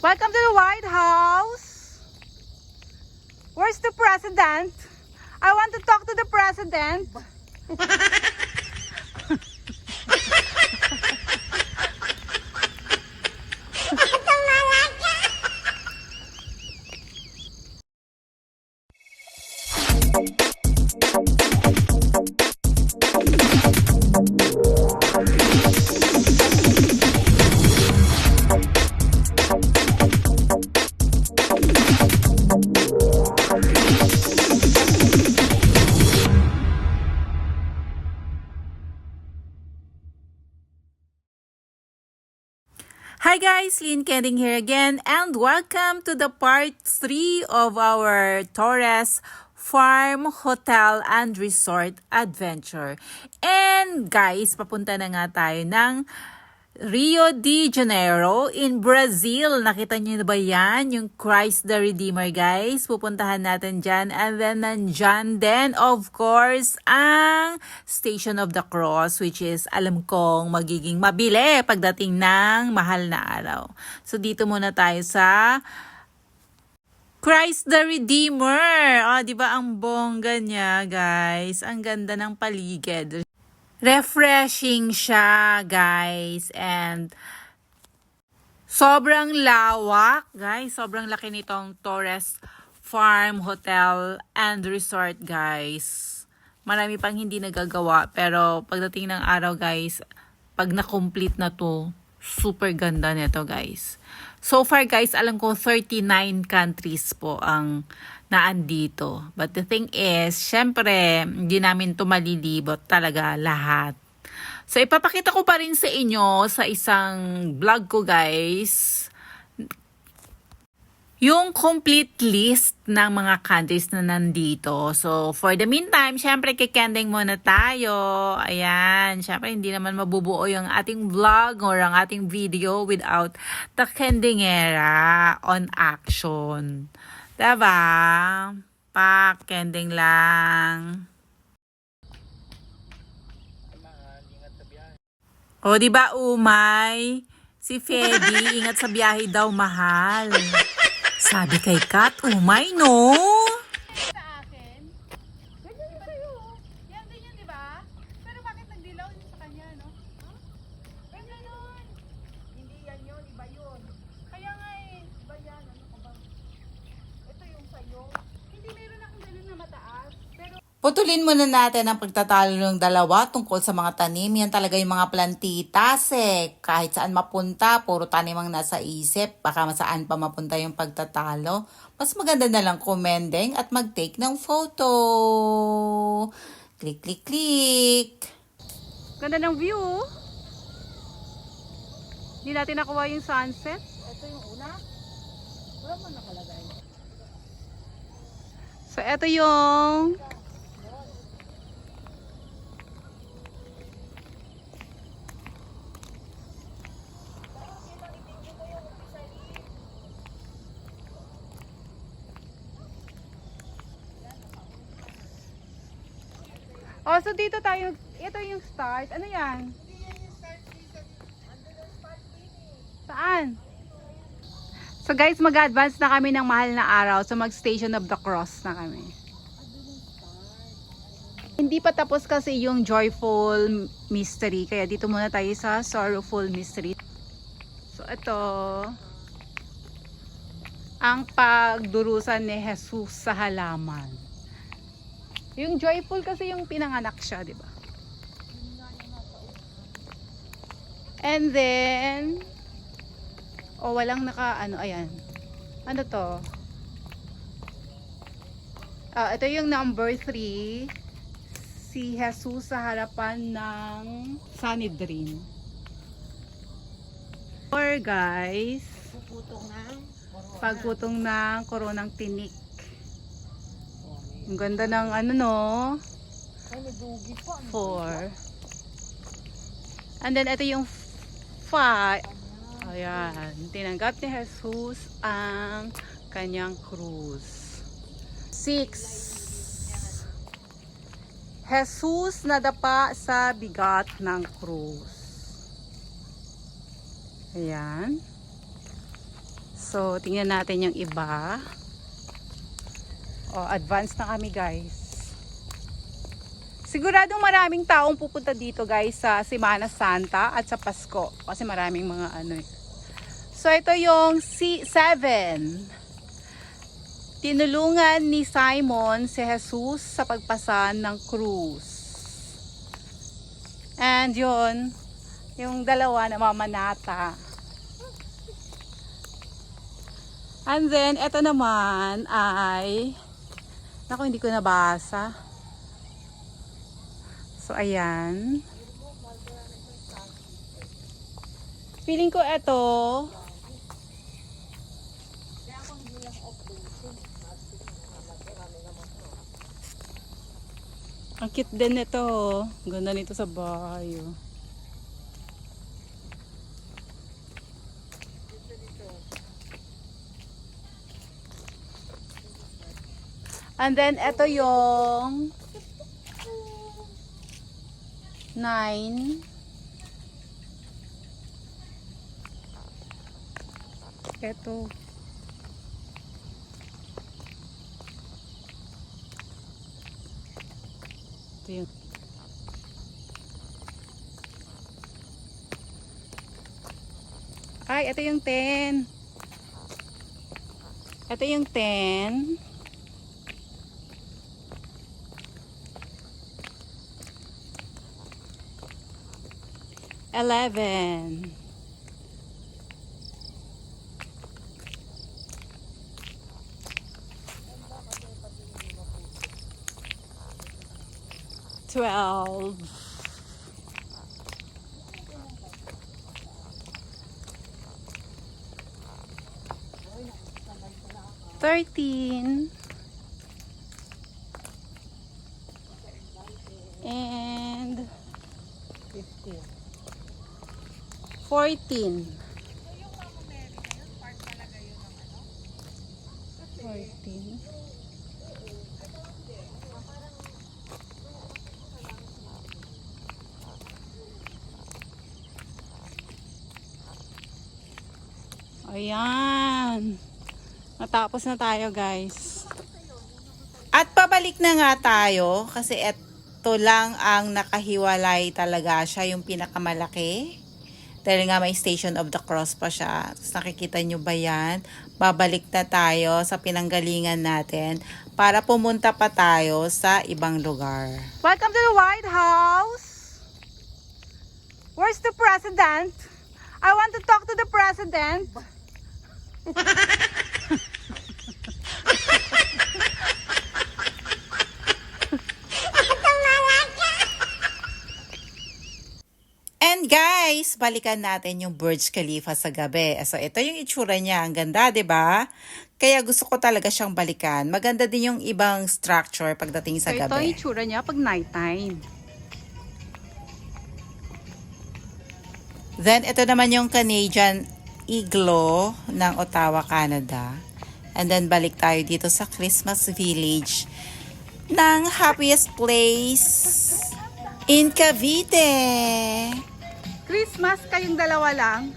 Welcome to the White House. Where's the president? I want to talk to the president. Hi guys, Lynn Kending here again and welcome to the part 3 of our Torres Farm Hotel and Resort Adventure. And guys, papunta na nga tayo ng Rio de Janeiro in Brazil. Nakita niyo na ba yan? Yung Christ the Redeemer, guys. Pupuntahan natin dyan. And then nandyan din, of course, ang Station of the Cross, which is alam kong magiging mabili pagdating ng mahal na araw. So dito muna tayo sa Christ the Redeemer. Di ba ang bongga niya, guys? Ang ganda ng paligid. Refreshing siya, guys. And sobrang lawak, guys. Sobrang laki nitong Torres Farm Hotel and Resort, guys. Marami pang hindi nagagawa. Pero pagdating ng araw, guys, pag na-complete na to, super ganda nito, guys. So far, guys, alam ko 39 countries po ang naandito. But the thing is, syempre, hindi namin ito malilibot talaga lahat. So, ipapakita ko pa rin sa inyo sa isang vlog ko, guys, yung complete list ng mga countries na nandito. So, for the meantime, syempre, kikending muna tayo. Ayan, syempre, hindi naman mabubuo yung ating vlog or ang ating video without the kendingera on action. Diba? Kending lang. O, diba, Umay? Si Fedy, ingat sa biyahe daw, mahal. Sabi kay Kat, Umay, no? Sa akin, ganyan ba sa'yo? Yan din yan, di ba? Pero bakit nagdilaw yun sa kanya, no? Huh? Ganyan nun. Hindi yan yun, iba yun. Kaya nga eh, iba yan, ano ka ba? Ito yung sa'yo. Hindi meron akong ganun na mataas. Pero Putulin muna natin ang pagtatalo ng dalawa tungkol sa mga tanim. Yan talaga yung mga plantitas eh. Kahit saan mapunta, puro tanim ang nasa isip. Baka saan pa mapunta yung pagtatalo. Mas maganda na lang kumendeng at mag-take ng photo. Click, click, click. Ganda ng view. Hindi natin nakuha yung sunset. ito yung una. Wala mo nakalagay. So, ito yung so dito tayo, ito yung start. Ano yan? Saan? So guys, mag-advance na kami ng mahal na araw. So mag-Station of the Cross na kami. Hindi pa tapos kasi yung Joyful Mystery. Kaya dito muna tayo sa Sorrowful Mystery. So ito, ang pagdurusan ni Jesus sa halaman. Yung Joyful kasi yung pinanganak siya, di ba? And then, walang ayan. Ano to? Ito yung number 3. Si Jesus sa harapan ng Sanhedrin. Or guys, pagputong ng koronang tinik. Ang ganda ng ano, no? 4. And then ito yung 5. Ayan, tinanggap ni Jesus ang kanyang krus. 6. Jesus nadapa sa bigat ng krus. Ayan. So, tingnan natin yung iba. Oh, advance na kami, guys. Siguradong maraming taong pupunta dito, guys, sa Semana Santa at sa Pasko. Kasi maraming mga ano eh. So, ito yung C7. Tinulungan ni Simon si Jesus sa pagpasan ng krus. And yun, yung dalawa na mamanata. And then, ito naman ay, naku, hindi ko nabasa. So, ayan. Feeling ko ito, ang cute din ito. Ganda nito sa bahay. Oh. And then, ito yung 9. Ito. Ito yun. Ay, ito yung 10. Ito yung 10. 11. 12. 13. And 15. 14. 14. Ayan. Natapos na tayo, guys. At pabalik na nga tayo kasi ito lang ang nakahiwalay talaga. Siya yung pinakamalaki. Dahil nga may Station of the Cross pa siya. Tapos nakikita nyo ba yan? Babalik na tayo sa pinanggalingan natin para pumunta pa tayo sa ibang lugar. Welcome to the White House. Where's the president? I want to talk to the president. And guys, balikan natin yung Burj Khalifa sa gabi. So ito yung itsura niya, ang ganda, 'di ba? Kaya gusto ko talaga siyang balikan. Maganda din yung ibang structure pagdating sa So ito yung gabi. itsura niya pag nighttime. Then ito naman yung Canadian Igloo ng Ottawa, Canada. And then balik tayo dito sa Christmas Village ng happiest place in Cavite. Christmas kayong dalawa lang.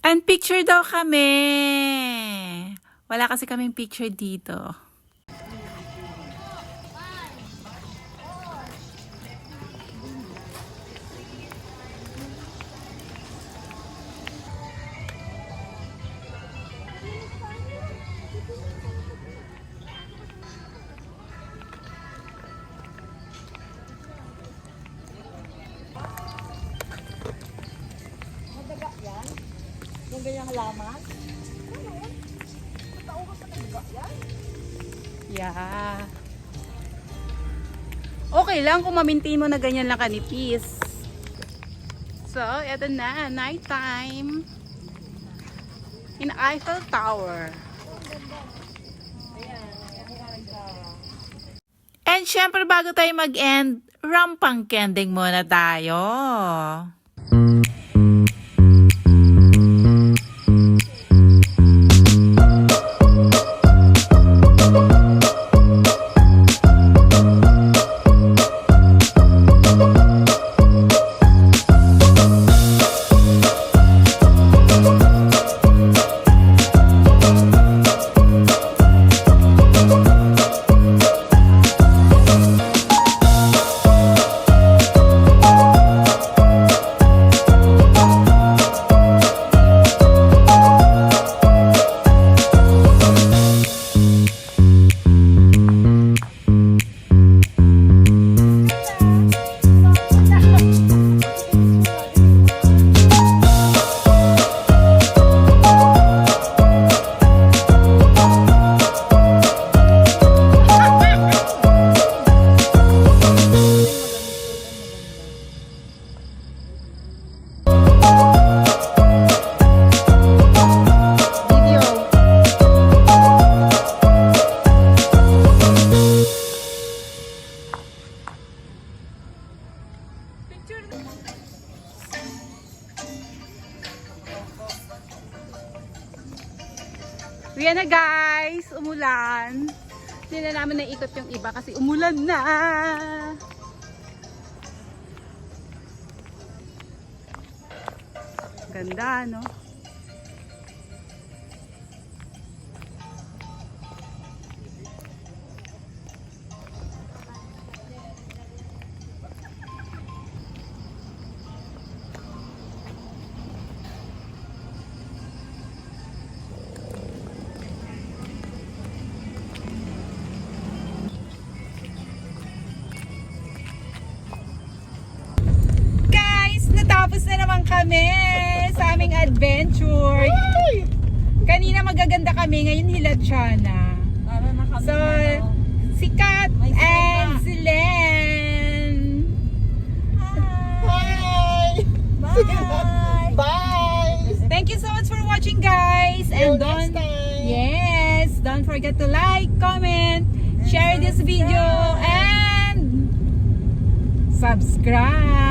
And picture daw kami. Wala kasi kaming picture dito. Yung ganyang halaman? Ano? Nataubos sa nagba yan? Yeah. Okay lang kung mamintain mo na ganyan lang kanipis. So, eto na, nighttime. In Eiffel Tower. And syempre bago tayo mag-end, rampang kending muna tayo. Yan na guys, umulan. Hindi na namin naikot yung iba kasi umulan na. Ganda, no? Natapos na naman kami sa aming adventure. Kanina magaganda kami, ngayon hilad siya na. So, si Kat and si Len. Bye! Bye! Bye! Thank you so much for watching, guys. And Next time. yes, don't forget to like, comment, share this video, and subscribe.